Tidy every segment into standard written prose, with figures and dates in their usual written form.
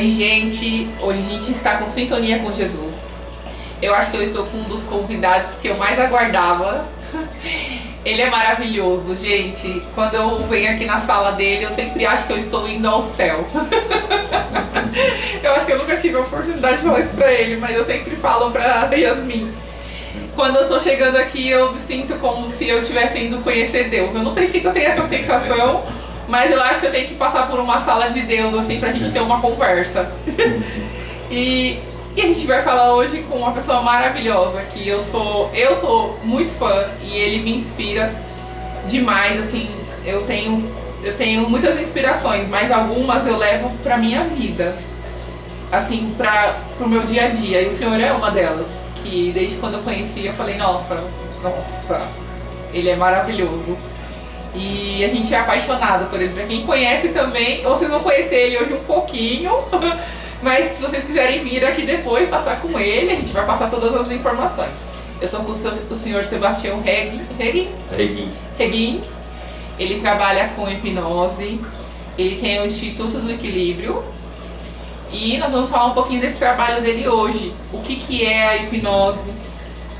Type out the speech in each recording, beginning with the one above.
Oi, gente! Hoje a gente está com Sintonia com Jesus. Eu acho que eu estou com um dos convidados que eu mais aguardava. Ele é maravilhoso, gente. Quando eu venho aqui na sala dele, eu sempre acho que eu estou indo ao céu. Eu acho que eu nunca tive a oportunidade de falar isso pra ele, mas eu sempre falo pra Yasmin. Quando eu tô chegando aqui, eu me sinto como se eu estivesse indo conhecer Deus. Eu não sei porque que eu tenho essa sensação, mas eu acho que eu tenho que passar por uma sala de Deus, assim, pra gente ter uma conversa. E a gente vai falar hoje com uma pessoa maravilhosa, que eu sou muito fã e ele me inspira demais, assim. Eu tenho muitas inspirações, mas algumas eu levo pra minha vida, assim, pro meu dia a dia. E o senhor é uma delas, que desde quando eu conheci eu falei, nossa, ele é maravilhoso. E a gente é apaixonado por ele. Pra quem conhece também, vocês vão conhecer ele hoje um pouquinho, mas se vocês quiserem vir aqui depois, passar com ele, a gente vai passar todas as informações. Eu tô com o senhor Sebastião Reguin. Ele trabalha com hipnose, ele tem o Instituto do Equilíbrio. E nós vamos falar um pouquinho desse trabalho dele hoje. O que é a hipnose,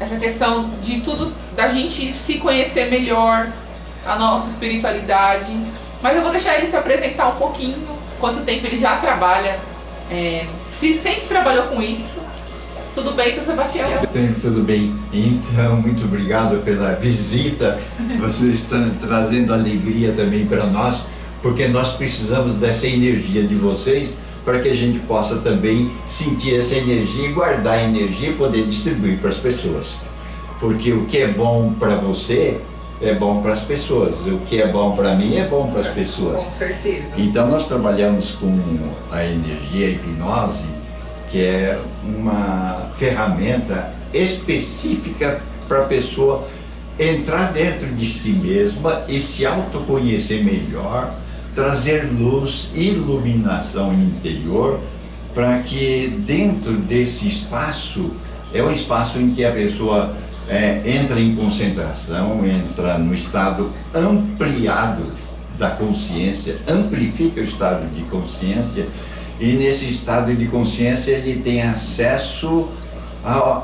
essa questão de tudo, da gente se conhecer melhor, a nossa espiritualidade. Mas eu vou deixar ele se apresentar um pouquinho, quanto tempo ele já trabalha, se sempre trabalhou com isso. Tudo bem, seu Sebastião? Tudo bem. Então, muito obrigado pela visita. Vocês estão trazendo alegria também para nós, porque nós precisamos dessa energia de vocês para que a gente possa também sentir essa energia e guardar a energia e poder distribuir para as pessoas. Porque o que é bom para você é bom para as pessoas, o que é bom para mim é bom para as pessoas. Com certeza. Então nós trabalhamos com a energia a hipnose, que é uma ferramenta específica para a pessoa entrar dentro de si mesma e se autoconhecer melhor, trazer luz e iluminação interior, para que dentro desse espaço, é um espaço em que a pessoa entra em concentração, entra no estado ampliado da consciência, amplifica o estado de consciência, e nesse estado de consciência ele tem acesso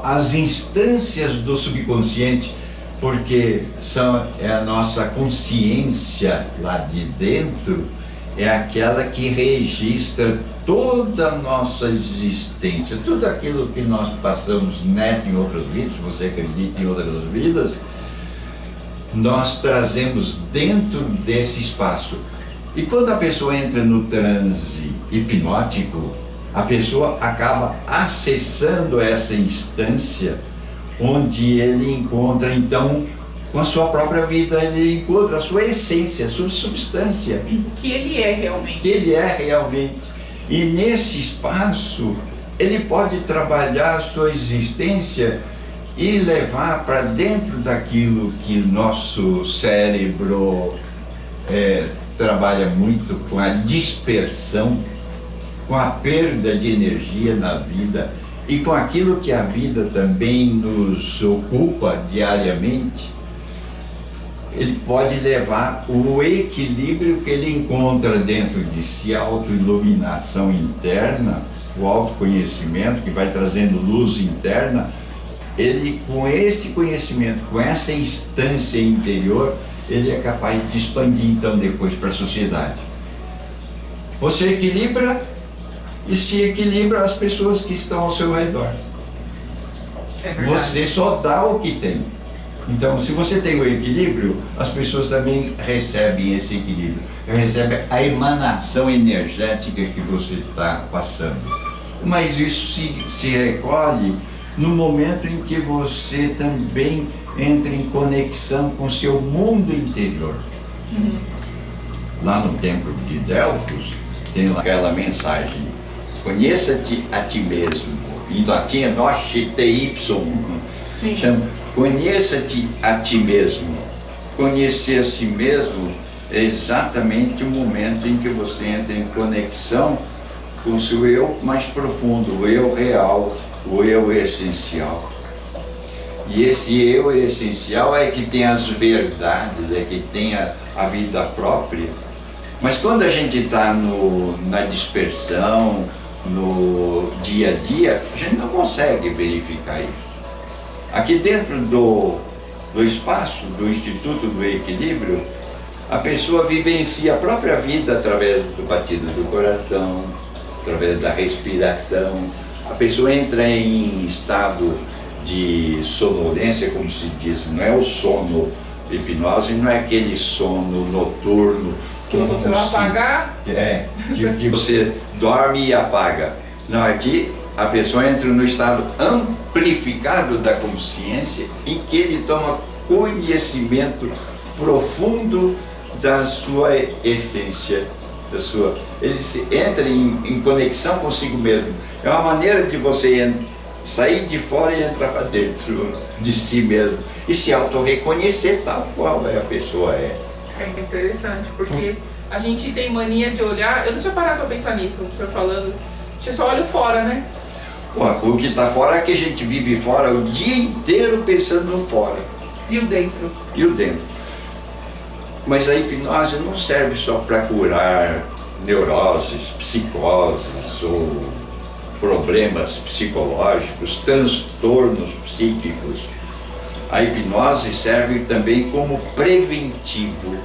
às instâncias do subconsciente, porque é a nossa consciência lá de dentro, é aquela que registra toda a nossa existência, tudo aquilo que nós passamos nessa e em outras vidas, se você acredita em outras vidas, nós trazemos dentro desse espaço. E quando a pessoa entra no transe hipnótico, a pessoa acaba acessando essa instância onde ele encontra, então, com a sua própria vida, ele encontra a sua essência, a sua substância. O que ele é realmente. Que ele é realmente. E nesse espaço, ele pode trabalhar a sua existência e levar para dentro daquilo que nosso cérebro trabalha muito, com a dispersão, com a perda de energia na vida e com aquilo que a vida também nos ocupa diariamente. Ele pode levar o equilíbrio que ele encontra dentro de si, a autoiluminação interna, o autoconhecimento que vai trazendo luz interna. Ele, com este conhecimento, com essa instância interior, ele é capaz de expandir então depois para a sociedade. Você equilibra e se equilibra as pessoas que estão ao seu redor. Você só dá o que tem. Então, se você tem o equilíbrio, as pessoas também recebem esse equilíbrio, recebem a emanação energética que você está passando. Mas isso se recolhe no momento em que você também entra em conexão com o seu mundo interior. Lá no templo de Delfos, tem lá aquela mensagem: conheça-te a ti mesmo. Em latim é noche te ipsum. Chama conheça-te a ti mesmo. Conhecer a si mesmo é exatamente o momento em que você entra em conexão com o seu eu mais profundo, o eu real, o eu essencial. E esse eu essencial é que tem as verdades, é que tem a vida própria. Mas quando a gente está na dispersão, no dia a dia, a gente não consegue verificar isso. Aqui dentro do espaço do Instituto do Equilíbrio, a pessoa vivencia a própria vida através do batido do coração, através da respiração. A pessoa entra em estado de sonolência, como se diz, não é o sono. Hipnose não é aquele sono noturno que você vai apagar. Que você dorme e apaga. Não, aqui a pessoa entra no estado amplificado da consciência, em que ele toma conhecimento profundo da sua essência, ele entra em conexão consigo mesmo. É uma maneira de você sair de fora e entrar para dentro de si mesmo e se autorreconhecer tal qual a pessoa é. É interessante, porque a gente tem mania de olhar. Eu não tinha parado para pensar nisso, o senhor falando. A gente só olha fora, né? O que está fora é que a gente vive fora o dia inteiro pensando no fora. E o dentro? E o dentro. Mas a hipnose não serve só para curar neuroses, psicoses ou problemas psicológicos, transtornos psíquicos. A hipnose serve também como preventivo.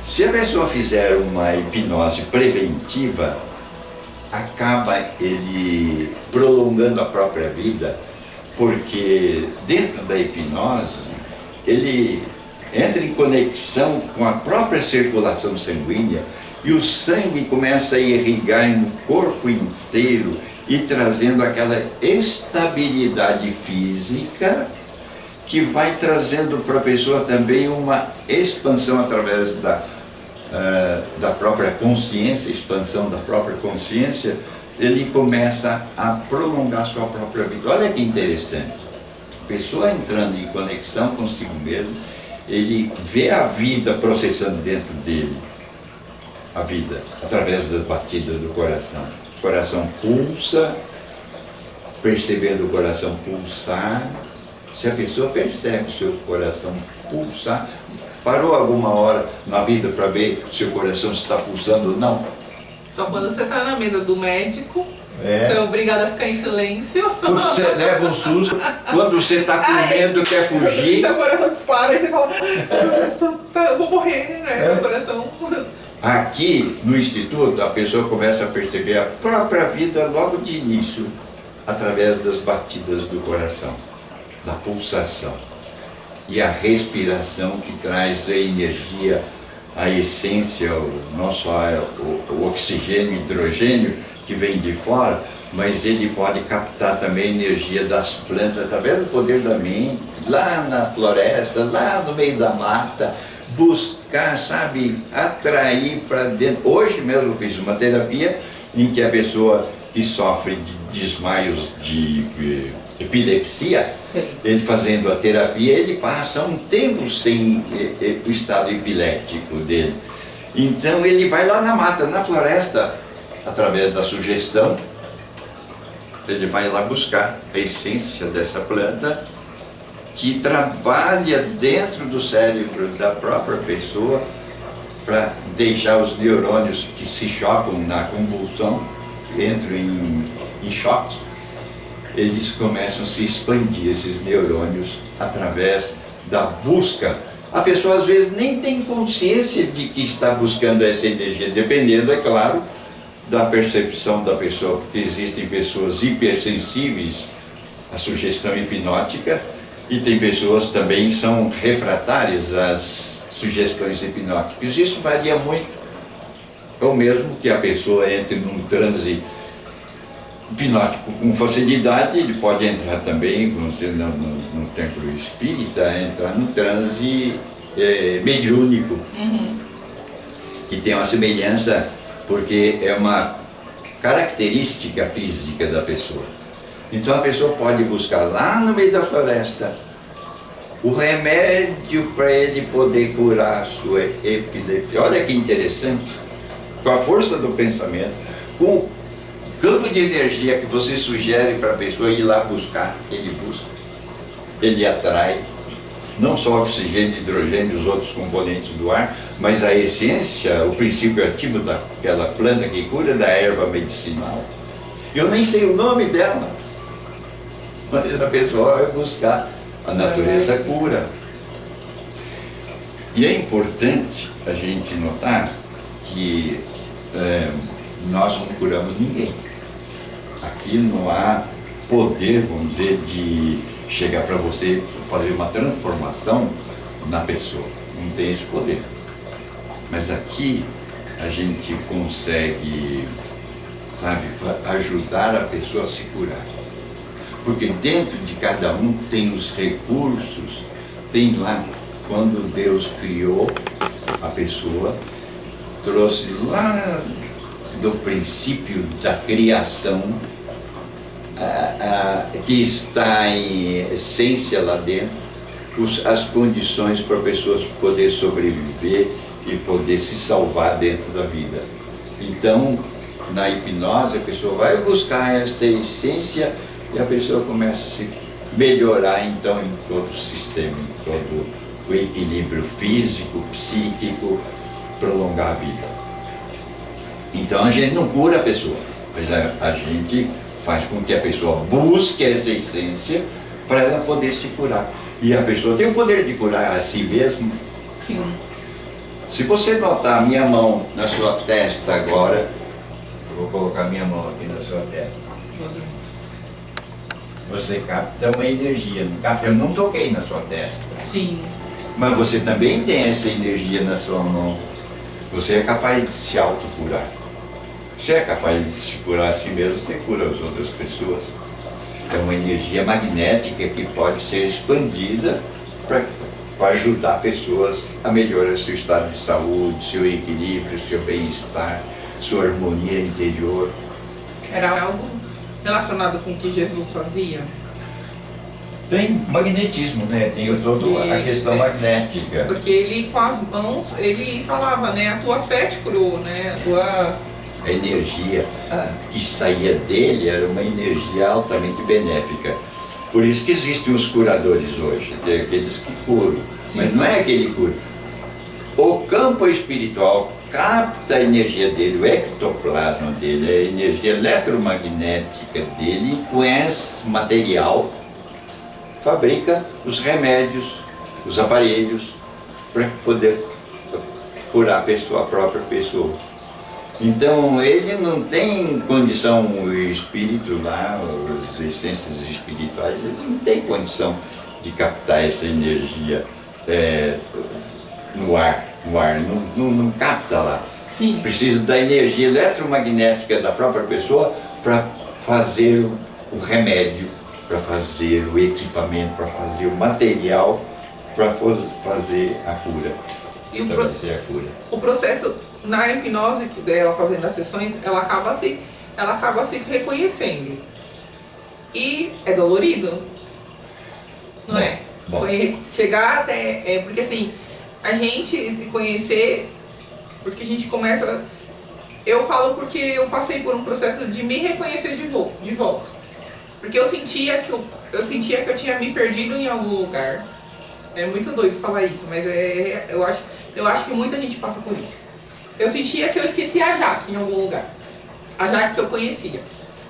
Se a pessoa fizer uma hipnose preventiva, acaba ele prolongando a própria vida, porque dentro da hipnose ele entra em conexão com a própria circulação sanguínea e o sangue começa a irrigar no corpo inteiro e trazendo aquela estabilidade física que vai trazendo para a pessoa também uma expansão através da própria consciência, expansão da própria consciência. Ele começa a prolongar sua própria vida. Olha que interessante, a pessoa entrando em conexão consigo mesmo, ele vê a vida processando dentro dele, a vida, através das batidas do coração. O coração pulsa, percebendo o coração pulsar. Se a pessoa percebe o seu coração pulsar, parou alguma hora na vida para ver se o coração está pulsando ou não? Só quando você está na mesa do médico, você é obrigado a ficar em silêncio. Quando você leva um susto, quando você está com medo, quer fugir. Seu coração dispara e você fala, eu vou morrer, né? Meu coração. Aqui no Instituto, a pessoa começa a perceber a própria vida logo de início, através das batidas do coração, da pulsação. E a respiração que traz a energia, a essência, não só o oxigênio e hidrogênio que vem de fora, mas ele pode captar também a energia das plantas através do poder da mente, lá na floresta, lá no meio da mata, buscar, sabe, atrair para dentro. Hoje mesmo eu fiz uma terapia em que a pessoa que sofre de desmaios de epilepsia, sim, ele fazendo a terapia, ele passa um tempo sem o estado epilético dele. Então ele vai lá na mata, na floresta, através da sugestão, ele vai lá buscar a essência dessa planta que trabalha dentro do cérebro da própria pessoa para deixar os neurônios que se chocam na convulsão, entram em choque, eles começam a se expandir, esses neurônios, através da busca. A pessoa às vezes nem tem consciência de que está buscando essa energia, dependendo, é claro, da percepção da pessoa, porque existem pessoas hipersensíveis à sugestão hipnótica e tem pessoas também que são refratárias às sugestões hipnóticas. Isso varia muito. É o mesmo que a pessoa entre num transe hipnótico com facilidade, ele pode entrar também, como você no templo espírita, entrar num transe mediúnico, que tem uma semelhança, porque é uma característica física da pessoa. Então a pessoa pode buscar lá no meio da floresta o remédio para ele poder curar a sua epilepsia. Olha que interessante, com a força do pensamento, com o campo de energia que você sugere para a pessoa ir lá buscar, ele busca, ele atrai, não só oxigênio, hidrogênio e os outros componentes do ar, mas a essência, o princípio ativo daquela planta que cura, da erva medicinal. Eu nem sei o nome dela, mas a pessoa vai buscar, a natureza cura. E é importante a gente notar que nós não curamos ninguém. Aqui não há poder, vamos dizer, de chegar para você fazer uma transformação na pessoa. Não tem esse poder. Mas aqui a gente consegue, sabe, ajudar a pessoa a se curar. Porque dentro de cada um tem os recursos, tem lá, quando Deus criou a pessoa, trouxe lá do princípio da criação, que está em essência lá dentro, as condições para a pessoa poder sobreviver e poder se salvar dentro da vida. Então, na hipnose, a pessoa vai buscar essa essência e a pessoa começa a se melhorar, então, em todo o sistema, em todo o equilíbrio físico, psíquico, prolongar a vida. Então, a gente não cura a pessoa, mas a gente faz com que a pessoa busque essa essência para ela poder se curar. E a pessoa tem o poder de curar a si mesma. Sim. Se você notar a minha mão na sua testa agora, eu vou colocar minha mão aqui na sua testa. Você capta uma energia, não capta? Eu não toquei na sua testa. Sim. Mas você também tem essa energia na sua mão. Você é capaz de se autocurar. Você é capaz de se curar a si mesmo, você cura as outras pessoas. É uma energia magnética que pode ser expandida para ajudar pessoas a melhorar seu estado de saúde, seu equilíbrio, seu bem-estar, sua harmonia interior. Era algo relacionado com o que Jesus fazia? Tem magnetismo, né? Tem toda a questão magnética. Porque ele, com as mãos, ele falava, né? A tua fé te curou, né? A energia que saía dele era uma energia altamente benéfica. Por isso que existem os curadores hoje, tem aqueles que curam, mas não é aquele cura. O campo espiritual capta a energia dele, o ectoplasma dele, a energia eletromagnética dele, e com esse material fabrica os remédios, os aparelhos, para poder curar a própria pessoa. Então ele não tem condição, o espírito lá, as essências espirituais, ele não tem condição de captar essa energia no ar, não capta lá. Sim. Precisa da energia eletromagnética da própria pessoa para fazer o remédio, para fazer o equipamento, para fazer o material, para fazer a cura, estabelecer a cura. O processo na hipnose dela fazendo as sessões, ela acaba se reconhecendo. E é dolorido, não é? Bom. Chegar até... porque assim, a gente se conhecer, porque a gente começa... Eu falo porque eu passei por um processo de me reconhecer de volta. Porque eu sentia que eu tinha me perdido em algum lugar. É muito doido falar isso, mas eu acho que muita gente passa por isso. Eu sentia que eu esquecia a Jaque em algum lugar. A Jaque que eu conhecia.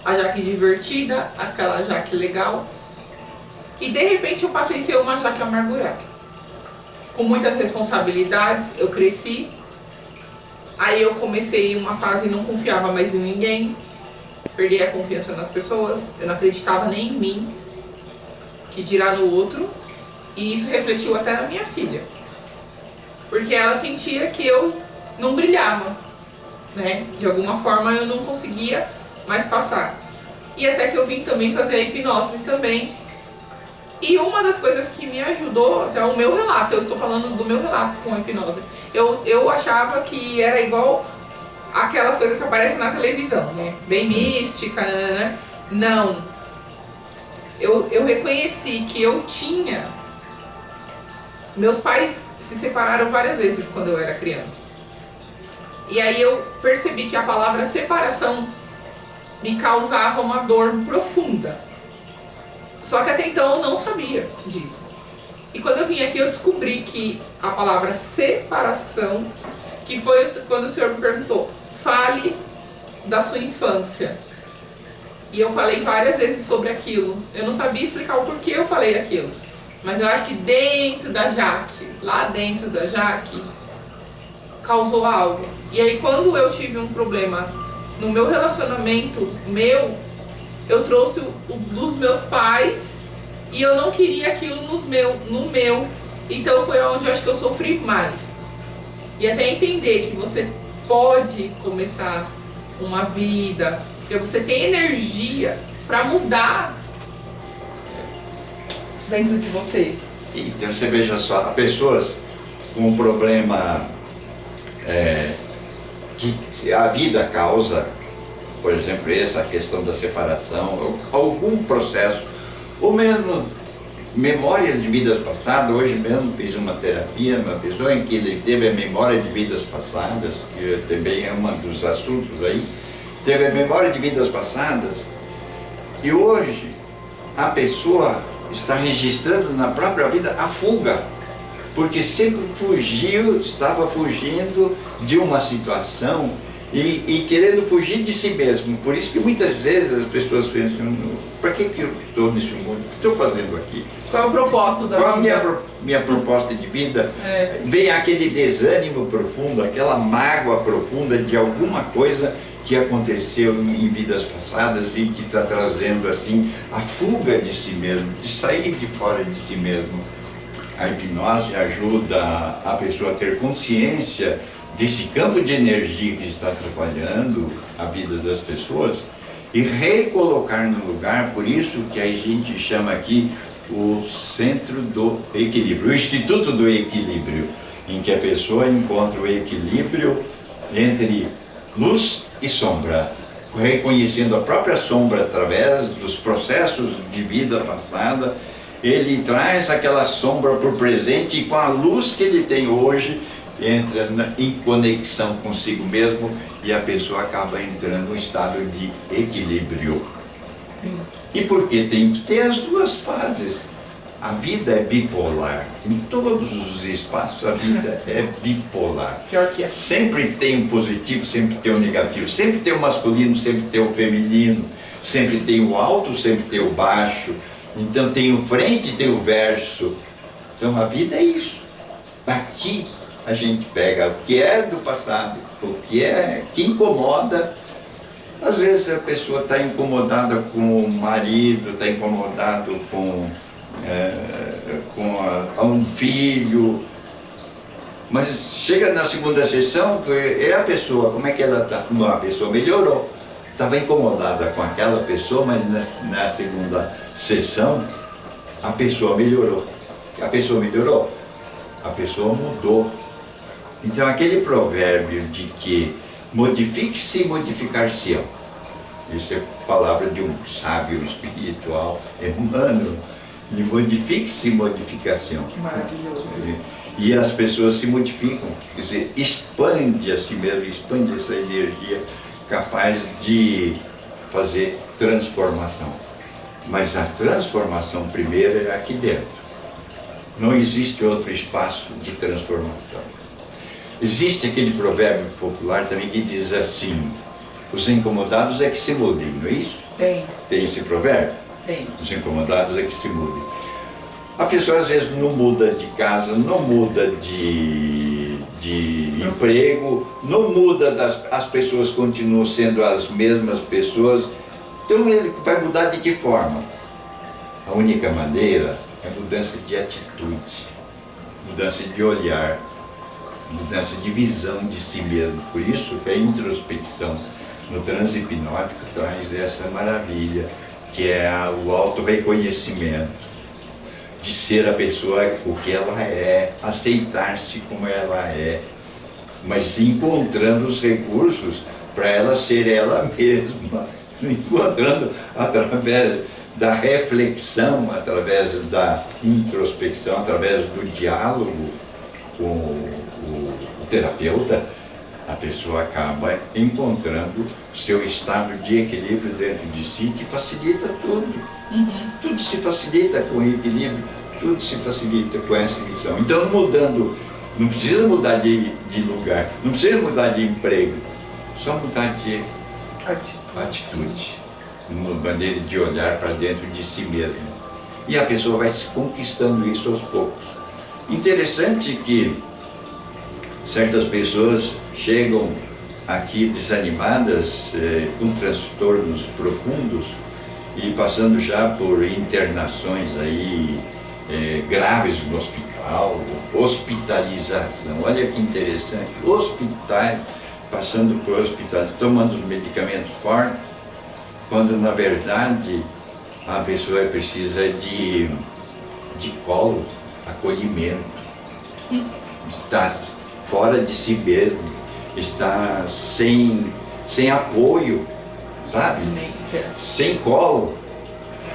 A Jaque divertida, aquela Jaque legal. E de repente eu passei a ser uma Jaque amargurada. Com muitas responsabilidades, eu cresci. Aí eu comecei uma fase e não confiava mais em ninguém. Perdi a confiança nas pessoas. Eu não acreditava nem em mim, que dirá no outro. E isso refletiu até na minha filha. Porque ela sentia que eu não brilhava, né? De alguma forma eu não conseguia mais passar. E até que eu vim também fazer a hipnose também. E uma das coisas que me ajudou, até o meu relato, eu estou falando do meu relato com a hipnose. Eu achava que era igual aquelas coisas que aparecem na televisão, né? Bem mística, né? Não. Eu reconheci que eu tinha... Meus pais se separaram várias vezes quando eu era criança. E aí eu percebi que a palavra separação me causava uma dor profunda. Só que até então eu não sabia disso. E quando eu vim aqui eu descobri que a palavra separação, que foi quando o senhor me perguntou, fale da sua infância. E eu falei várias vezes sobre aquilo. Eu não sabia explicar o porquê eu falei aquilo. Mas eu acho que dentro da Jaque, lá dentro da Jaque, causou algo. E aí quando eu tive um problema no meu relacionamento eu trouxe dos meus pais e eu não queria aquilo no meu. Então foi onde eu acho que eu sofri mais. E até entender que você pode começar uma vida, porque você tem energia para mudar dentro de você. Então você veja só, há pessoas com um problema que a vida causa, por exemplo, essa questão da separação, ou algum processo, ou mesmo memórias de vidas passadas. Hoje mesmo fiz uma terapia, uma pessoa em que ele teve a memória de vidas passadas, que também é um dos assuntos aí, teve a memória de vidas passadas, e hoje a pessoa está registrando na própria vida a fuga, porque sempre estava fugindo de uma situação e querendo fugir de si mesmo. Por isso que muitas vezes as pessoas pensam, para que eu estou nesse mundo? O que estou fazendo aqui? Qual é o propósito da vida? Qual a minha proposta de vida? Vem aquele desânimo profundo, aquela mágoa profunda de alguma coisa que aconteceu em vidas passadas e que está trazendo assim a fuga de si mesmo, de sair de fora de si mesmo. A hipnose ajuda a pessoa a ter consciência desse campo de energia que está atrapalhando a vida das pessoas e recolocar no lugar. Por isso que a gente chama aqui o centro do equilíbrio, o Instituto do Equilíbrio, em que a pessoa encontra o equilíbrio entre luz e sombra, reconhecendo a própria sombra através dos processos de vida passada. Ele traz aquela sombra para o presente e com a luz que ele tem hoje, entra em conexão consigo mesmo e a pessoa acaba entrando num estado de equilíbrio. Sim. E porque tem que ter as duas fases. A vida é bipolar. Em todos os espaços a vida é bipolar. Pior que é. Sempre tem um positivo, sempre tem um negativo. Sempre tem o masculino, sempre tem o feminino. Sempre tem o alto, sempre tem o baixo. Então tem o frente, tem o verso. Então a vida é isso. Aqui a gente pega o que é do passado, o que incomoda. Às vezes a pessoa está incomodada com o marido, está incomodado com um filho, mas chega na segunda sessão, é a pessoa, como é que ela está? A pessoa melhorou, estava incomodada com aquela pessoa, mas na segunda sessão a pessoa melhorou. A pessoa melhorou, a pessoa mudou. Então aquele provérbio de que modifique-se e modificar-se-ão, isso é palavra de um sábio espiritual, humano, de modifique-se e modificação. Maravilhoso. E as pessoas se modificam, quer dizer, expande a si mesmo, expande essa energia capaz de fazer transformação. Mas a transformação primeiro é aqui dentro. Não existe outro espaço de transformação. Existe aquele provérbio popular também que diz assim, os incomodados é que se mudem, não é isso? Tem. Tem esse provérbio? Tem. Os incomodados é que se mudem. A pessoa às vezes não muda de casa, não muda de emprego, não muda, as pessoas continuam sendo as mesmas pessoas. Então ele vai mudar de que forma? A única maneira é mudança de atitude, mudança de olhar, mudança de visão de si mesmo. Por isso que a introspecção no transe hipnótico traz essa maravilha, que é o auto-reconhecimento, de ser a pessoa o que ela é, aceitar-se como ela é, mas encontrando os recursos para ela ser ela mesma, encontrando através da reflexão, através da introspecção, através do diálogo com o terapeuta, a pessoa acaba encontrando o seu estado de equilíbrio dentro de si, que facilita tudo. Tudo se facilita com o equilíbrio, tudo se facilita com essa visão. Então, mudando, não precisa mudar de lugar, não precisa mudar de emprego, só mudar de atitude. uma maneira de olhar para dentro de si mesmo. E a pessoa vai se conquistando isso aos poucos. Interessante que certas pessoas chegam aqui desanimadas, com transtornos profundos e passando já por internações aí graves no hospital, hospitalização. Olha que interessante, hospitais, passando por hospitais, tomando os medicamentos fortes, quando na verdade a pessoa precisa de colo, acolhimento, está fora de si mesmo, está sem apoio, sabe? Sem colo.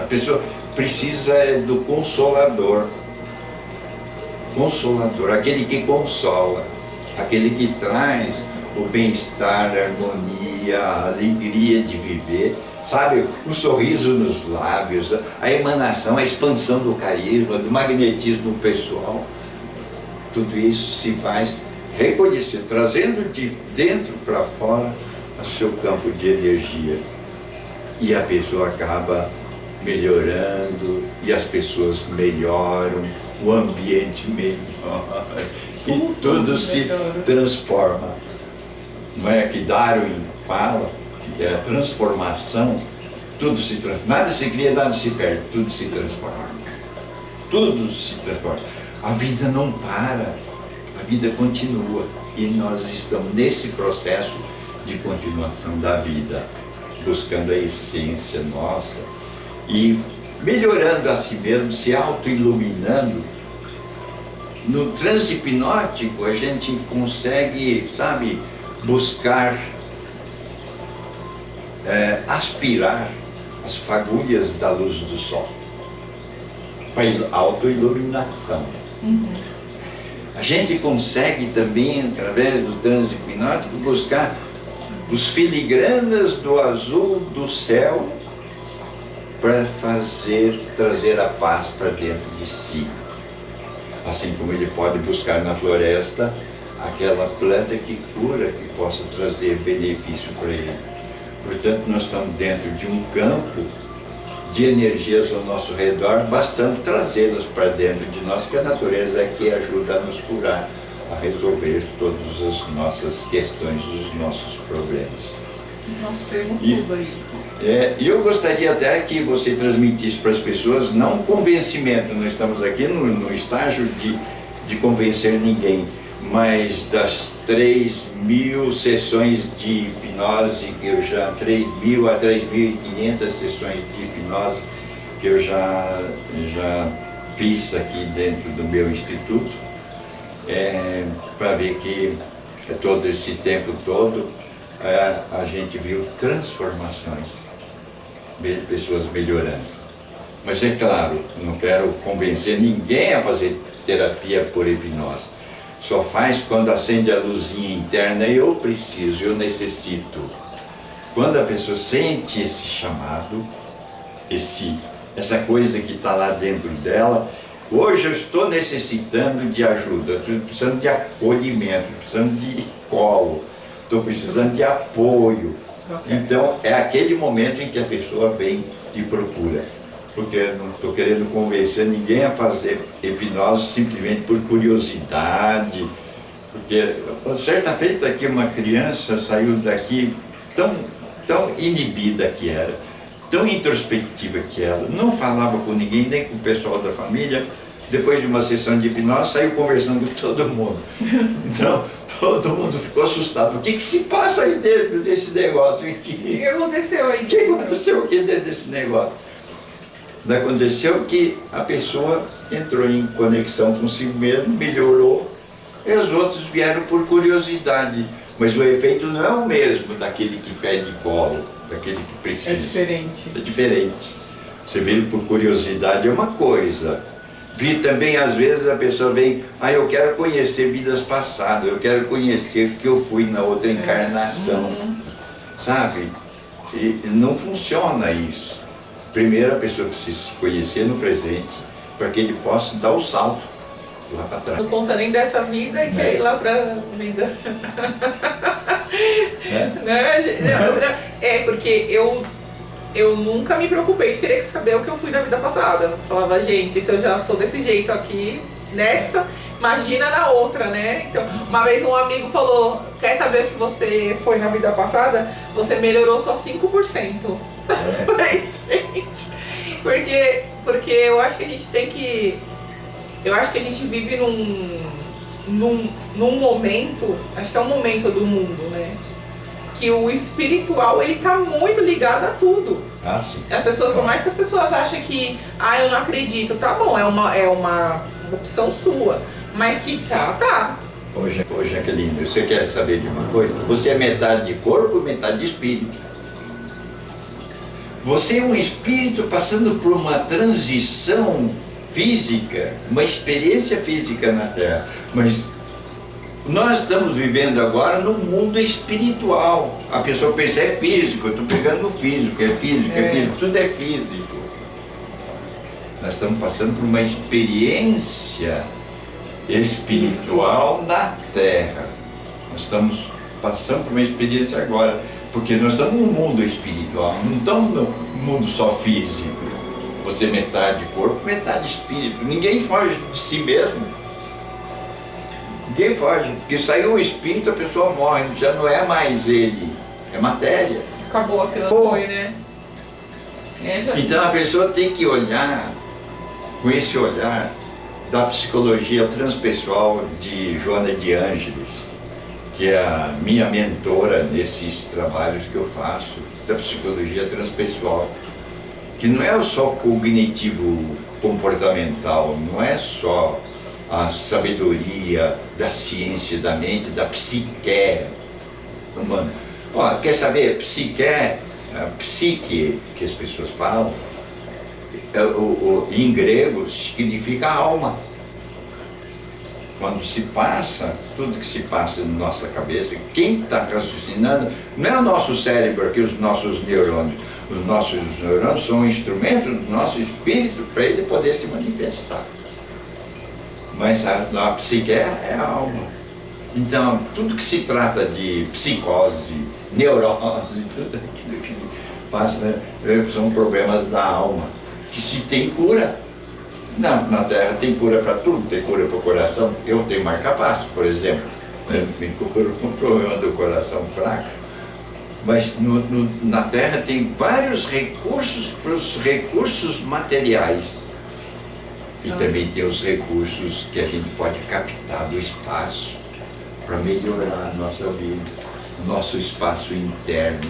A pessoa precisa do consolador. Consolador, aquele que consola, aquele que traz o bem-estar, a harmonia, a alegria de viver, sabe? O sorriso nos lábios, a emanação, a expansão do carisma, do magnetismo pessoal. Tudo isso se faz reconhecer, trazendo de dentro para fora o seu campo de energia. E a pessoa acaba melhorando, e as pessoas melhoram, o ambiente melhora, e tudo se transforma. Não é que Darwin fala que é a transformação, tudo se transforma. Nada se cria, nada se perde, tudo se transforma. Tudo se transforma. A vida não para, a vida continua, e nós estamos nesse processo de continuação da vida, buscando a essência nossa e melhorando a si mesmo, se auto-iluminando. No transe hipnótico a gente consegue, sabe, buscar aspirar as fagulhas da luz do sol para a auto-iluminação. A gente consegue também, através do transe hipnótico, buscar os filigranas do azul do céu para trazer a paz para dentro de si. Assim como ele pode buscar na floresta aquela planta que cura, que possa trazer benefício para ele. Portanto, nós estamos dentro de um campo de energias ao nosso redor, bastante trazê-las para dentro de nós, que a natureza é que ajuda a nos curar, a resolver todas as nossas questões, os nossos problemas. Nós temos tudo aí. E eu gostaria até que você transmitisse para as pessoas, não um convencimento, não estamos aqui no estágio de convencer ninguém, mas das 3.000 sessões de hipnose, que eu já, 3.000 a 3.500 sessões de hipnose que eu já fiz aqui dentro do meu instituto, para ver que todo esse tempo todo a gente viu transformações, pessoas melhorando. Mas é claro, não quero convencer ninguém a fazer terapia por hipnose. Só faz quando acende a luzinha interna, eu preciso, eu necessito. Quando a pessoa sente esse chamado, essa coisa que está lá dentro dela, hoje eu estou necessitando de ajuda, estou precisando de acolhimento, precisando de colo, estou precisando de apoio. Então é aquele momento em que a pessoa vem e procura. Porque eu não estou querendo convencer ninguém a fazer hipnose simplesmente por curiosidade. Porque certa feita que uma criança saiu daqui tão inibida que era, tão introspectiva que ela, não falava com ninguém, nem com o pessoal da família. Depois de uma sessão de hipnose, saiu conversando com todo mundo. Então, todo mundo ficou assustado. O que se passa aí dentro desse negócio? O que aconteceu aí? O que aconteceu aqui dentro desse negócio? Aconteceu que a pessoa entrou em conexão consigo mesmo, melhorou, e os outros vieram por curiosidade. Mas o efeito não é o mesmo daquele que pede colo, daquele que precisa. É diferente. É diferente. Você veio por curiosidade é uma coisa. Vi também, às vezes, a pessoa vem, eu quero conhecer vidas passadas, eu quero conhecer o que eu fui na outra encarnação, sabe? E não funciona isso. Primeiro, a pessoa precisa se conhecer no presente, para que ele possa dar o salto lá para trás. Não conta nem dessa vida e quer ir lá para a vida. eu nunca me preocupei de querer saber o que eu fui na vida passada. Eu falava, gente, se eu já sou desse jeito aqui, nessa, imagina na outra, né? Então, uma vez um amigo falou, quer saber o que você foi na vida passada? Você melhorou só 5%. Eu falei, gente, porque eu acho que a gente tem que... Eu acho que a gente vive num momento, acho que é um momento do mundo, né? Que o espiritual, ele tá muito ligado a tudo. Ah, sim. As pessoas, por mais que as pessoas achem que, eu não acredito, tá bom, é uma opção sua, mas que tá. Ô Jaqueline, você quer saber de uma coisa? Você é metade de corpo e metade de espírito. Você é um espírito passando por uma transição física, uma experiência física na Terra, mas nós estamos vivendo agora no mundo espiritual. A pessoa pensa, é físico, eu estou pegando no físico, é físico, tudo é físico. Nós estamos passando por uma experiência espiritual na Terra. Nós estamos passando por uma experiência agora, porque nós estamos no mundo espiritual, não estamos no mundo só físico. Você é metade corpo, metade espírito. Ninguém foge de si mesmo. Ninguém foge, porque saiu o espírito, a pessoa morre, já não é mais ele, é matéria. Acabou aquilo, foi, né? Então a pessoa tem que olhar com esse olhar da psicologia transpessoal de Joana de Ângeles, que é a minha mentora nesses trabalhos que eu faço, da psicologia transpessoal, que não é só cognitivo comportamental, não é só a sabedoria da ciência da mente, da psique humana. Quer saber? Psique, que as pessoas falam, em grego significa alma. Quando se passa, tudo que se passa na nossa cabeça, quem está raciocinando não é o nosso cérebro, aqui os nossos neurônios. Os nossos neurônios são instrumentos do nosso espírito para ele poder se manifestar. Mas a psique é a alma. Então, tudo que se trata de psicose, neurose, tudo aquilo que se passa, né, são problemas da alma, que se tem cura. Na Terra tem cura para tudo, tem cura para o coração. Eu tenho marca-passo, por exemplo, me cura com o problema do coração fraco. Mas na Terra tem vários recursos para os recursos materiais. E também tem os recursos que a gente pode captar do espaço para melhorar a nossa vida, nosso espaço interno.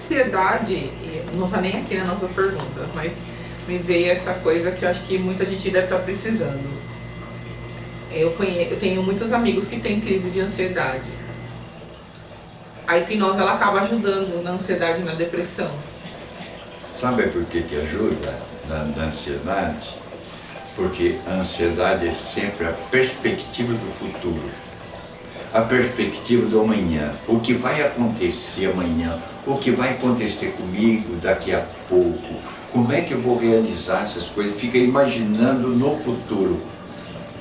Ansiedade, não está nem aqui nas nossas perguntas, mas me veio essa coisa que eu acho que muita gente deve estar precisando. Eu tenho muitos amigos que têm crise de ansiedade. A hipnose, ela acaba ajudando na ansiedade e na depressão. Sabe por que ajuda na ansiedade? Porque a ansiedade é sempre a perspectiva do futuro, a perspectiva do amanhã, o que vai acontecer amanhã, o que vai acontecer comigo daqui a pouco, como é que eu vou realizar essas coisas, fica imaginando no futuro.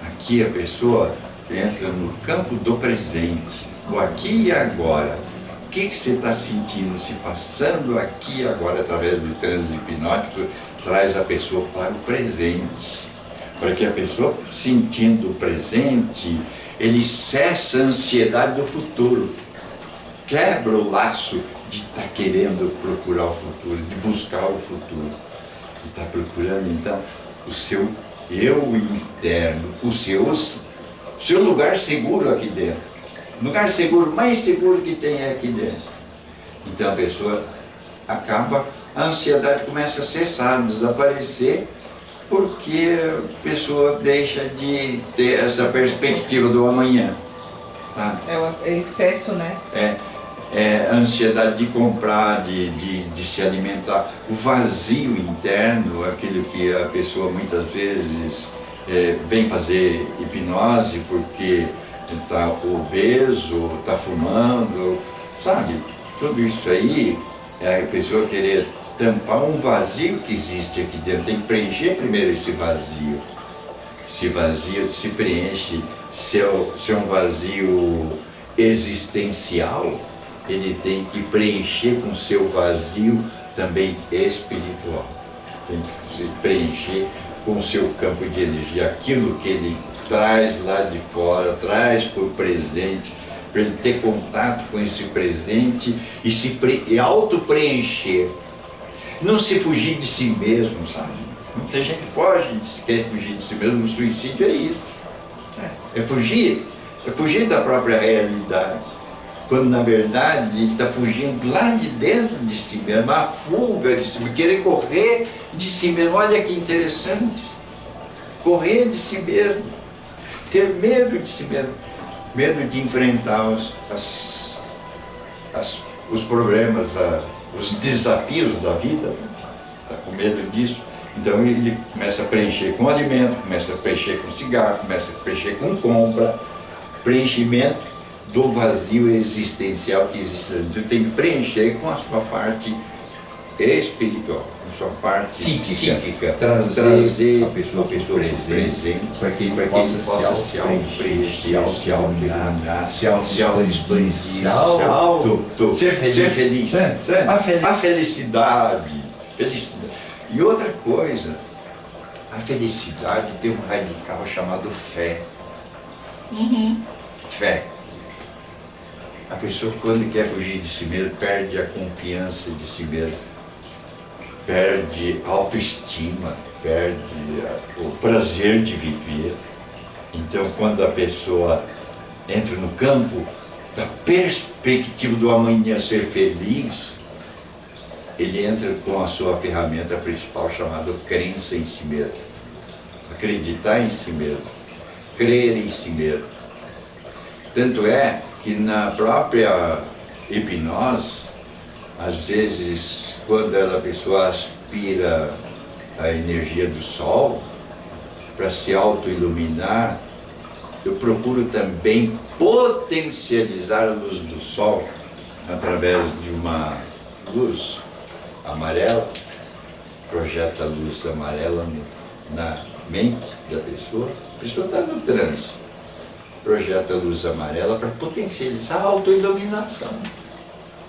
Aqui a pessoa entra no campo do presente, o aqui e agora. O que você está sentindo, se passando aqui e agora através do transe hipnótico, traz a pessoa para o presente. Para que a pessoa, sentindo o presente, ele cessa a ansiedade do futuro. Quebra o laço de estar querendo procurar o futuro, de buscar o futuro. E está procurando, então, o seu eu interno, o seu lugar seguro aqui dentro. O lugar seguro, mais seguro que tem é aqui dentro. Então a pessoa acaba, a ansiedade começa a cessar, a desaparecer, porque a pessoa deixa de ter essa perspectiva do amanhã. Tá? É excesso, né? É a ansiedade de comprar, de se alimentar, o vazio interno, aquilo que a pessoa muitas vezes vem fazer hipnose porque está obeso, está fumando, sabe? Tudo isso aí é a pessoa querer tampar um vazio que existe aqui dentro. Tem que preencher primeiro esse vazio. Esse vazio se preenche. Se é um vazio existencial, ele tem que preencher com seu vazio também espiritual. Tem que se preencher com o seu campo de energia, aquilo que ele traz lá de fora, traz por presente, para ele ter contato com esse presente e auto-preencher. Não se fugir de si mesmo, sabe? Muita gente quer fugir de si mesmo, o suicídio é isso. É fugir da própria realidade. Quando na verdade a gente está fugindo lá de dentro de si mesmo, a fuga de si mesmo, querer correr de si mesmo. Olha que interessante. Correr de si mesmo, ter medo de si mesmo, medo de enfrentar os problemas, os desafios da vida, está com medo disso. Então ele começa a preencher com alimento, começa a preencher com cigarro, começa a preencher com compra, preenchimento do vazio existencial que existe. Então tem que preencher com a sua parte espiritual, com a sua parte psíquica, trazer a pessoa presente para que ele possa se auto-preencher, se auto-iluminar, se auto-expandir, ser feliz. A felicidade. E outra coisa, a felicidade tem um radical chamado fé. Fé. A pessoa, quando quer fugir de si mesmo, perde a confiança de si mesmo, perde a autoestima, perde o prazer de viver. Então, quando a pessoa entra no campo da perspectiva do amanhã ser feliz, ele entra com a sua ferramenta principal chamada crença em si mesmo. Acreditar em si mesmo, crer em si mesmo. Tanto é que na própria hipnose, às vezes, quando a pessoa aspira a energia do sol para se auto-iluminar, eu procuro também potencializar a luz do sol através de uma luz amarela, projeta a luz amarela na mente da pessoa. A pessoa está no trânsito, projeta a luz amarela para potencializar a auto-iluminação,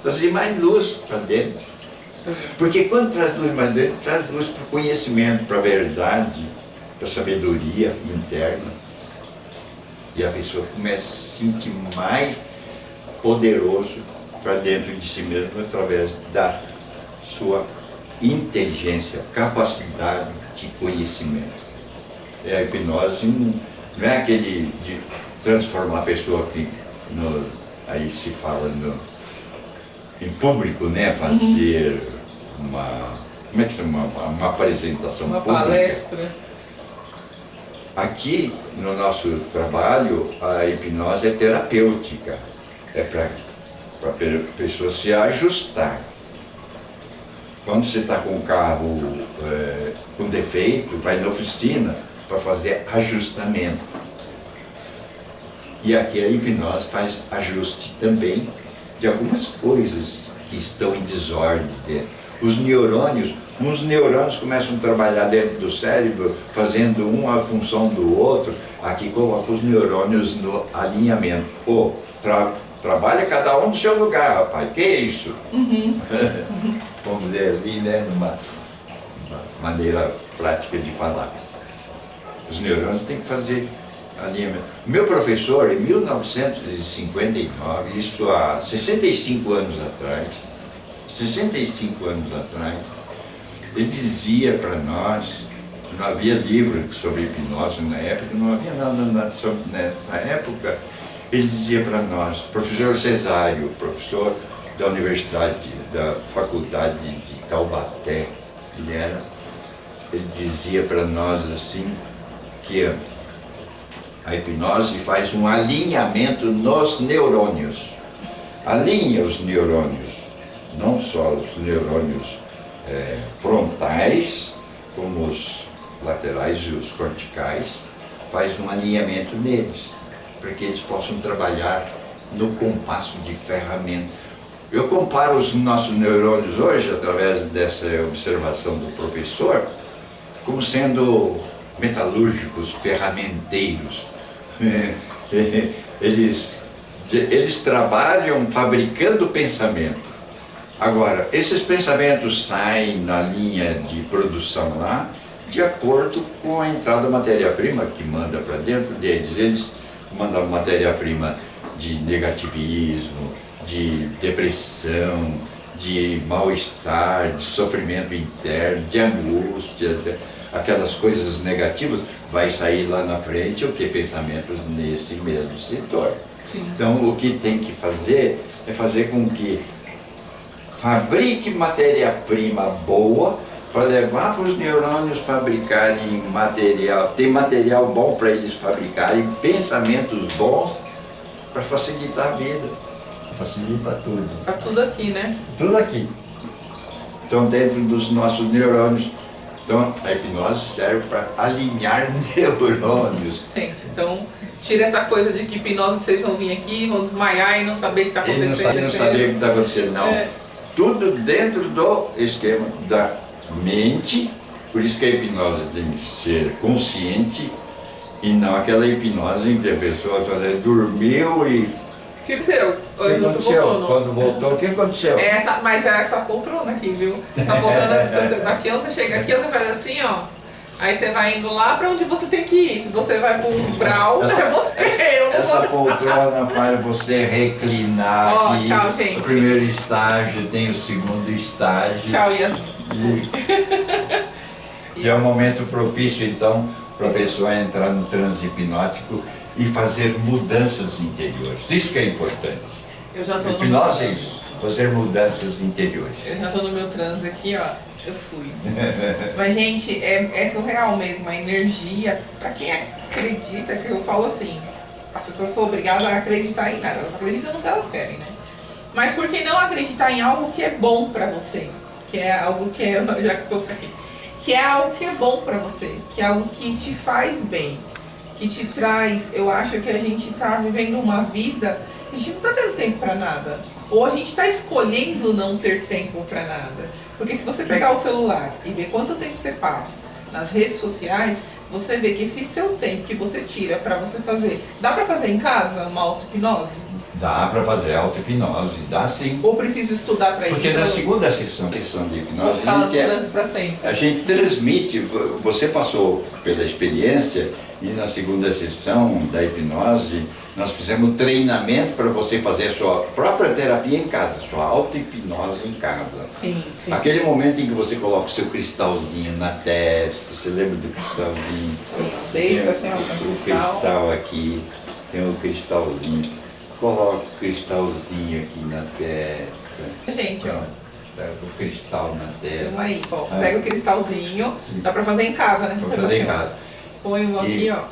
trazer mais luz para dentro. Porque quando traz luz mais dentro, traz luz para o conhecimento, para a verdade, para a sabedoria interna. E a pessoa começa a se sentir mais poderoso para dentro de si mesmo através da sua inteligência, capacidade de conhecimento. A hipnose não é aquele de transformar a pessoa que aí se fala em público, né? Fazer como é que chama? Uma apresentação uma pública. Palestra. Aqui no nosso trabalho a hipnose é terapêutica, é para a pessoa se ajustar. Quando você está com o carro com defeito, vai na oficina para fazer ajustamento. E aqui a hipnose faz ajuste também de algumas coisas que estão em desordem dentro. Uns neurônios começam a trabalhar dentro do cérebro, fazendo uma função do outro. Aqui coloca os neurônios no alinhamento. Trabalha cada um do seu lugar, rapaz. Que é isso? Vamos dizer assim, né? Numa maneira prática de falar. Os neurônios têm que fazer alinhamento. O meu professor, em 1959, isso há 65 anos atrás, ele dizia para nós, não havia livro sobre hipnose na época, não havia nada sobre nessa época. Ele dizia para nós, professor Cesário, professor da Universidade, da Faculdade de Taubaté, ele dizia para nós assim, que a hipnose faz um alinhamento nos neurônios. Alinha os neurônios, não só os neurônios frontais, como os laterais e os corticais, faz um alinhamento neles, para que eles possam trabalhar no compasso de ferramenta. Eu comparo os nossos neurônios hoje, através dessa observação do professor, como sendo metalúrgicos, ferramenteiros. Eles trabalham fabricando pensamento. Agora, esses pensamentos saem na linha de produção lá, de acordo com a entrada da matéria-prima que manda para dentro deles. Eles mandam matéria-prima de negativismo, de depressão, de mal-estar, de sofrimento interno, de angústia, aquelas coisas negativas, vai sair lá na frente o que? Pensamentos nesse mesmo setor. Sim. Então, o que tem que fazer é fazer com que fabrique matéria-prima boa para levar para os neurônios fabricarem material, tem material bom para eles fabricarem, pensamentos bons para facilitar a vida, facilita tudo. Tá tudo aqui, né? Tudo aqui. Estão dentro dos nossos neurônios. Então, a hipnose serve para alinhar neurônios. Gente, então, tira essa coisa de que hipnose vocês vão vir aqui, vão desmaiar e não saber o que está acontecendo. E não saber o que está acontecendo, não. É. Tudo dentro do esquema da mente, por isso que a hipnose tem que ser consciente e não aquela hipnose em que a pessoa dormiu e... O que aconteceu? O que aconteceu? Quando voltou, o que aconteceu? Mas é essa poltrona aqui, viu? Essa poltrona do seu Sebastião, você chega aqui, você faz assim, ó. Aí você vai indo lá pra onde você tem que ir. Se você vai pro umbral, é você. Essa poltrona faz você reclinar aqui. Tchau, gente. O primeiro estágio, tem o segundo estágio. Tchau, Ias. E é um momento propício, então, para a pessoa entrar no transe hipnótico e fazer mudanças interiores. Isso que é importante. Eu já tô hipnose é isso, fazer mudanças interiores. Eu já tô no meu transe aqui, ó. Eu fui. Mas, gente, é surreal mesmo. A energia, pra quem acredita, que eu falo assim, as pessoas são obrigadas a acreditar em nada. Elas acreditam no que elas querem, né? Mas por que não acreditar em algo que é bom pra você? Que é algo que é... Já que eu tô aqui. Que é algo que é bom pra você. Que é algo que te faz bem. Que te traz... Eu acho que a gente tá vivendo uma vida... A gente não tá tendo tempo pra nada. Ou a gente tá escolhendo não ter tempo pra nada. Porque se você pegar o celular e ver quanto tempo você passa nas redes sociais, você vê que esse seu tempo que você tira para você fazer... Dá para fazer em casa uma auto-hipnose? Dá para fazer auto-hipnose, dá sim. Ou preciso estudar para isso? Porque na segunda sessão de hipnose, a gente transmite, você passou pela experiência e na segunda sessão da hipnose, nós fizemos treinamento para você fazer a sua própria terapia em casa, sua auto-hipnose em casa. Sim, sim. Aquele momento em que você coloca o seu cristalzinho na testa, você lembra do cristalzinho? Deita assim, o cristal aqui, tem o cristalzinho. Coloca o cristalzinho aqui na testa. Gente, ó. Pega o cristal na testa. Então aí, ó, pega o cristalzinho, dá pra fazer em casa, né? Pra fazer em casa. Põe um aqui, ó.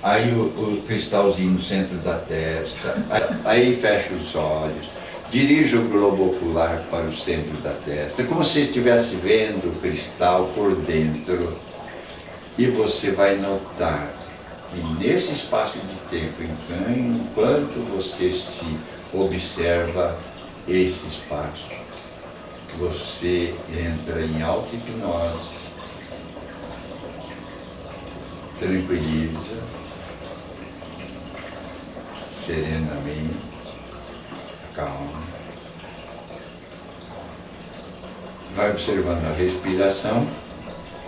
Aí o cristalzinho no centro da testa, aí fecha os olhos, dirige o globo ocular para o centro da testa, como se estivesse vendo o cristal por dentro. E você vai notar que nesse espaço de tempo, enquanto você se observa esse espaço, você entra em auto-hipnose, tranquiliza, serenamente, calma. Vai observando a respiração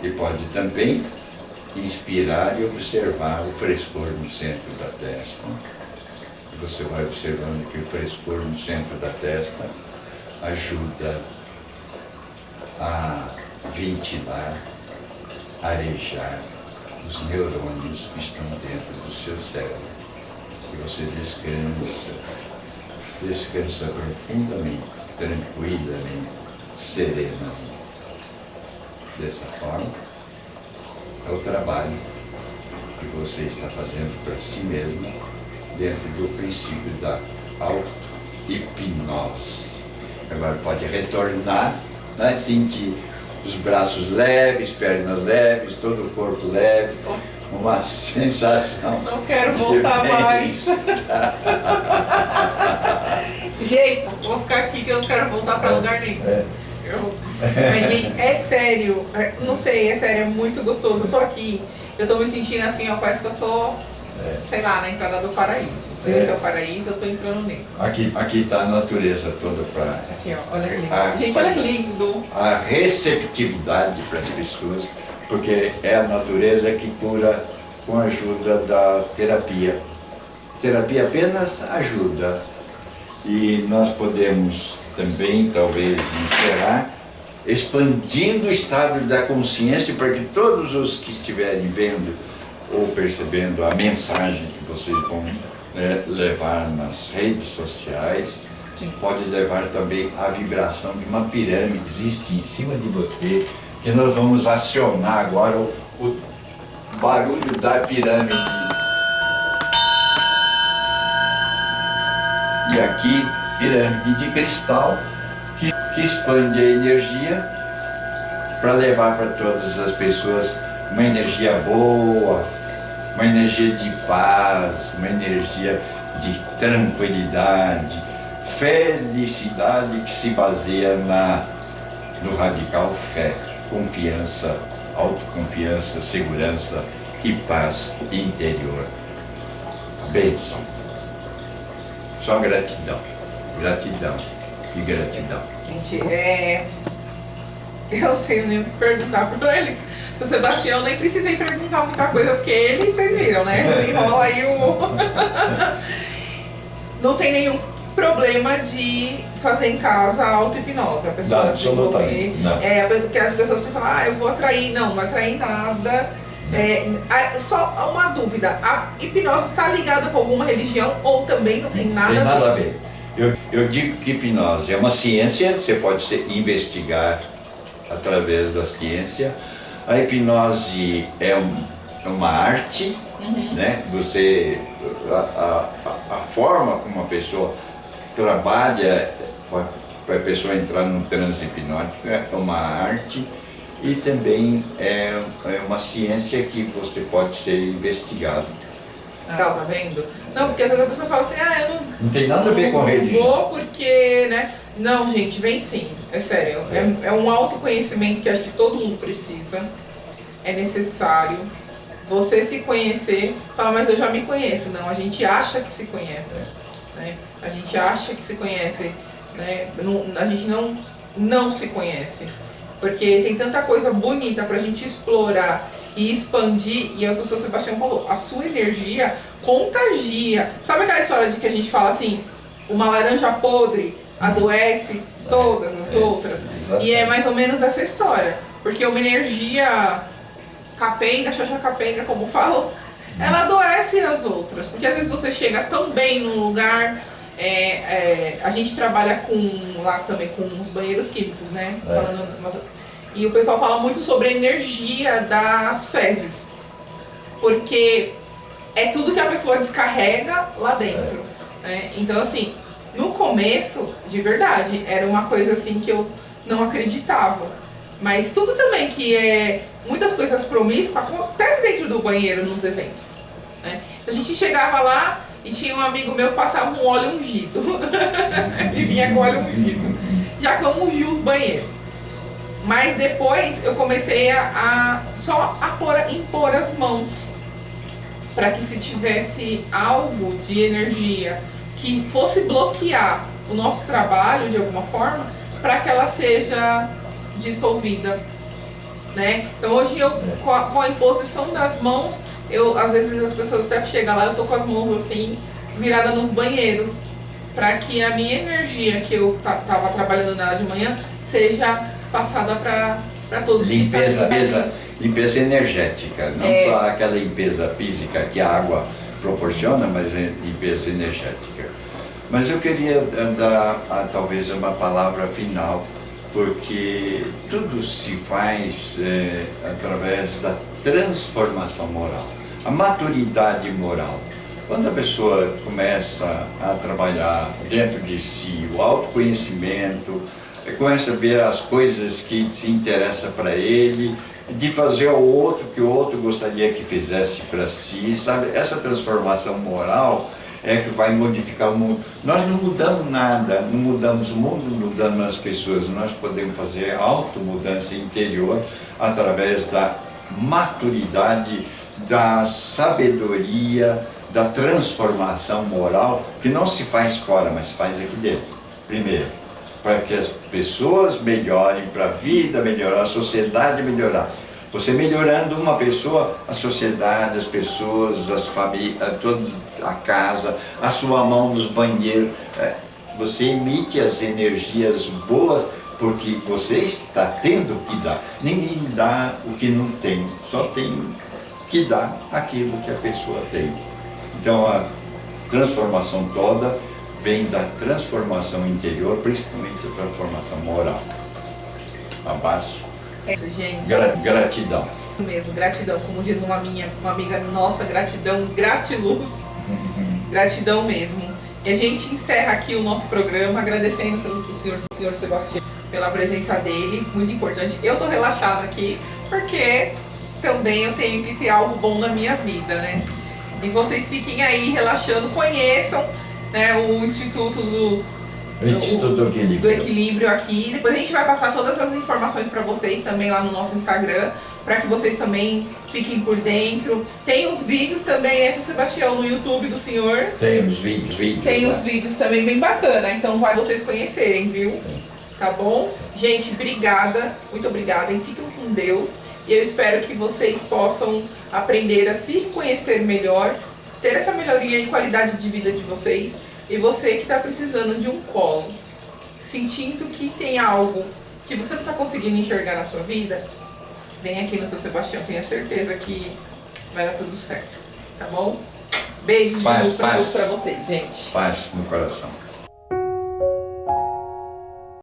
e pode também inspirar e observar o frescor no centro da testa. E você vai observando que o frescor no centro da testa ajuda a ventilar, arejar os neurônios que estão dentro do seu cérebro. E você descansa profundamente, tranquilamente, serenamente. Dessa forma, é o trabalho que você está fazendo para si mesmo dentro do princípio da auto-hipnose. Agora pode retornar, né? Sentir os braços leves, pernas leves, todo o corpo leve, uma sensação. Não quero voltar mais. Gente, vou ficar aqui que eu não quero voltar para lugar nenhum. Mas, gente, é sério, não sei, é sério, é muito gostoso. Eu tô aqui, eu tô me sentindo assim, ó, parece que eu tô sei lá, na entrada do paraíso. Se esse é o paraíso, eu tô entrando nele. Aqui está a natureza toda para... Aqui, ó, olha que lindo. Gente, olha que lindo. A receptividade para as pessoas, porque é a natureza que cura com a ajuda da terapia. Terapia apenas ajuda. E nós podemos também, talvez, encerrar expandindo o estado da consciência para que todos os que estiverem vendo ou percebendo a mensagem que vocês vão levar nas redes sociais, pode levar também a vibração de uma pirâmide que existe em cima de você, que nós vamos acionar agora o barulho da pirâmide. E aqui, pirâmide de cristal, que expande a energia para levar para todas as pessoas uma energia boa, uma energia de paz, uma energia de tranquilidade, felicidade que se baseia no radical fé, confiança, autoconfiança, segurança e paz interior. Bênção. Só gratidão, gratidão e gratidão. Gente, eu tenho nem o que perguntar para ele. O Sebastião nem precisei perguntar muita coisa, porque ele, vocês viram, né? Desenrola aí o... Não tem nenhum problema de fazer em casa a auto-hipnose. A pessoa desenvolver. Porque as pessoas têm que falar, eu vou atrair. Não, não atrair nada. Só uma dúvida, a hipnose está ligada com alguma religião ou também não tem nada, a ver? Eu digo que hipnose é uma ciência, você pode investigar através da ciência. A hipnose é uma arte, né? A forma como a pessoa trabalha para a pessoa entrar num transe hipnótico é uma arte e também é uma ciência que você pode ser investigado. Tá vendo? Não, porque às vezes a pessoa fala assim, eu não tem nada a ver com a religião. Não vou porque, né? Não, gente, vem sim, é sério. É um autoconhecimento que acho que todo mundo precisa. É necessário você se conhecer. Fala, mas eu já me conheço. Não, a gente acha que se conhece. Né? A gente acha que se conhece. Né? A gente não se conhece. Porque tem tanta coisa bonita pra gente explorar e expandir. E é o que o Sr. Sebastião falou. A sua energia contagia. Sabe aquela história de que a gente fala assim, uma laranja podre adoece todas as outras? E é mais ou menos essa história. Porque uma energia capenga, xoxa capenga, como falam, ela adoece as outras. Porque às vezes você chega tão bem num lugar, a gente trabalha lá também com os banheiros químicos, né? E o pessoal fala muito sobre a energia das fezes. Porque é tudo que a pessoa descarrega lá dentro. Né? Então assim, no começo, de verdade, era uma coisa assim que eu não acreditava. Mas tudo também que muitas coisas promíscuas acontece dentro do banheiro nos eventos. Né? A gente chegava lá e tinha um amigo meu que passava um óleo ungido. E vinha com óleo ungido. Já que eu ungi os banheiros. Mas depois eu comecei a impor as mãos. Para que se tivesse algo de energia que fosse bloquear o nosso trabalho de alguma forma, para que ela seja dissolvida, né? Então hoje eu, com a imposição das mãos, às vezes as pessoas até chegam lá, eu tô com as mãos assim, virada nos banheiros, para que a minha energia que eu tava trabalhando nela de manhã, seja passada para todos. Limpeza energética, não aquela limpeza física que a água proporciona, mas limpeza energética. Mas eu queria dar talvez uma palavra final, porque tudo se faz através da transformação moral, a maturidade moral. Quando a pessoa começa a trabalhar dentro de si o autoconhecimento, começa a ver as coisas que se interessam para ele, de fazer ao outro que o outro gostaria que fizesse para si, sabe? Essa transformação moral é que vai modificar o mundo. Nós não mudamos nada, não mudamos o mundo, não mudamos as pessoas. Nós podemos fazer automudança interior através da maturidade da sabedoria, da transformação moral, que não se faz fora, mas se faz aqui dentro. Primeiro, para que as pessoas melhorem, para a vida melhorar, a sociedade melhorar. Você melhorando uma pessoa, a sociedade, as pessoas, as famílias, toda a casa, a sua mão nos banheiros, você emite as energias boas, porque você está tendo o que dar. Ninguém dá o que não tem, só tem que dar aquilo que a pessoa tem. Então a transformação toda vem da transformação interior, principalmente a transformação moral. Abaixo. Gente. Gratidão. Mesmo, gratidão, como diz uma amiga nossa, gratidão, gratiluz. Gratidão mesmo. E a gente encerra aqui o nosso programa agradecendo pelo senhor Sebastião, pela presença dele, muito importante. Eu tô relaxada aqui porque também eu tenho que ter algo bom na minha vida, né? E vocês fiquem aí relaxando, conheçam, né, o Instituto do Equilíbrio aqui. Depois a gente vai passar todas as informações para vocês também lá no nosso Instagram, para que vocês também fiquem por dentro. Tem os vídeos também, né, Sebastião, no YouTube do senhor? Tem os vídeos. Tem os vídeos também bem bacana, então vai vocês conhecerem, viu? Tá bom? Gente, obrigada, muito obrigada, e fiquem com Deus. E eu espero que vocês possam aprender a se conhecer melhor, ter essa melhoria e qualidade de vida de vocês. E você que está precisando de um colo, sentindo que tem algo que você não está conseguindo enxergar na sua vida, vem aqui no seu Sebastião, tenha certeza que vai dar tudo certo, tá bom? Beijos de luz para vocês, gente. Paz no coração.